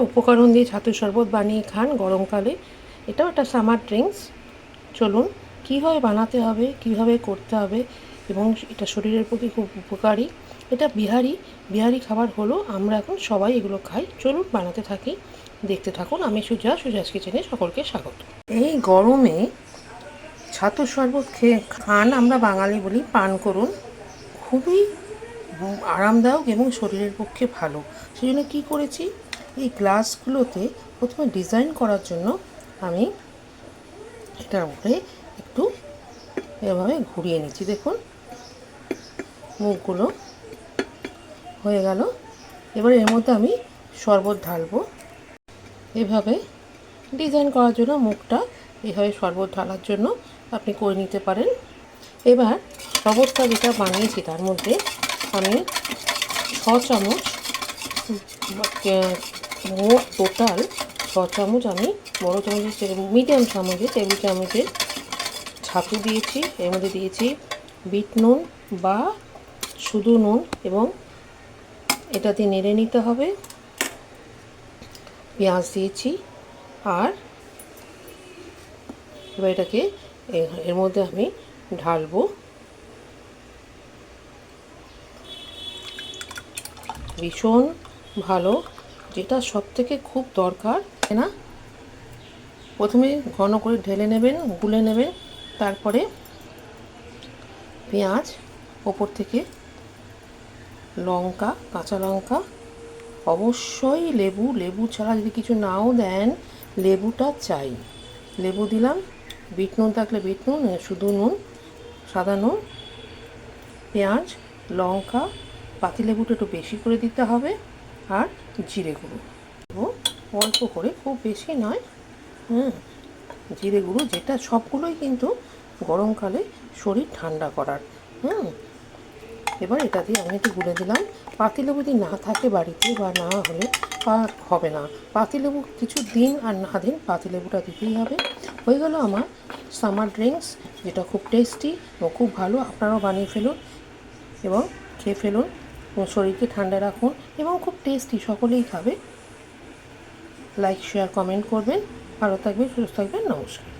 উপকরণ দিয়ে ছাতুর শরবত বানিয়ে খান গরমকালে। এটাও একটা সামার ড্রিঙ্কস। চলুন কীভাবে বানাতে হবে, কীভাবে করতে হবে, এবং এটা শরীরের পক্ষে খুব উপকারী। এটা বিহারি খাবার হলো, আমরা এখন সবাই এগুলো খাই। চলুন বানাতে থাকি, দেখতে থাকুন। আমি সুজাস কিচেনে সকলকে স্বাগত। এই গরমে ছাতুর শরবত খেয়ে খান, আমরা বাঙালি বলি পান করুন। খুবই আরামদায়ক এবং শরীরের পক্ষে ভালো। সেই জন্য কী করেছি, এই গ্লাসগুলোতে প্রথমে ডিজাইন করার জন্য আমি এটার মধ্যে একটু এভাবে ঘুরিয়ে নিচ্ছি। দেখুন মুখগুলো হয়ে গেল। এবার এর মধ্যে আমি শরবত ঢালবো। এভাবে ডিজাইন করার জন্য মুখটা এভাবে শরবত ঢালার জন্য আপনি করে নিতে পারেন। এবার শরবতটা যেটা বানিয়েছি তার মধ্যে আমি 6 চামচ, মোট টোটাল 6 চামচ আমি বড় চামচের মিডিয়াম চামচে টেবিল চামচের ছাতু দিয়েছি। এর মধ্যে দিয়েছি বিট নুন বা শুধু নুন, এবং এটাতে নেড়ে নিতে হবে। পেঁয়াজ দিয়েছি, আর এবার এটাকে এর মধ্যে আমি ঢালবো। ভীষণ ভালো, যেটা সবথেকে খুব দরকার না, প্রথমে ঘন করে ঢেলে নেবেন, গুলে নেবেন, তারপরে পেঁয়াজ, ওপর থেকে লঙ্কা, কাঁচা লঙ্কা, অবশ্যই লেবু ছাড়া যদি কিছু নাও দেন, লেবুটা চাই। লেবু দিলাম, বিট নুন থাকলে বিট নুন, শুধু নুন, সাদা নুন, পেঁয়াজ, লঙ্কা, পাতিলেবুটা একটু বেশি করে দিতে হবে, আর জিরে গুঁড়ো অল্প করে, খুব বেশি নয়। জিরে গুঁড়ো, যেটা সবগুলোই কিন্তু গরমকালে শরীর ঠান্ডা করার। এবার এটা দিয়ে আমি একটু গুলে দিলাম। পাতিলেবু যদি না থাকে বাড়িতে বা না হলে হবে না, পাতিলেবু কিছু দিন আর না দিন পাতিলেবুটা দিতেই হবে। হয়ে গেল আমার সামার ড্রিঙ্কস, যেটা খুব টেস্টি ও খুব ভালো। আপনারাও বানিয়ে ফেলুন এবং খেয়ে ফেলুন, শরীরকে ঠান্ডা রাখুন, এবং খুব টেস্টি, সকলেই খাবে। লাইক, শেয়ার, কমেন্ট করবেন। ভালো থাকবেন, সুস্থ থাকবেন। নমস্কার।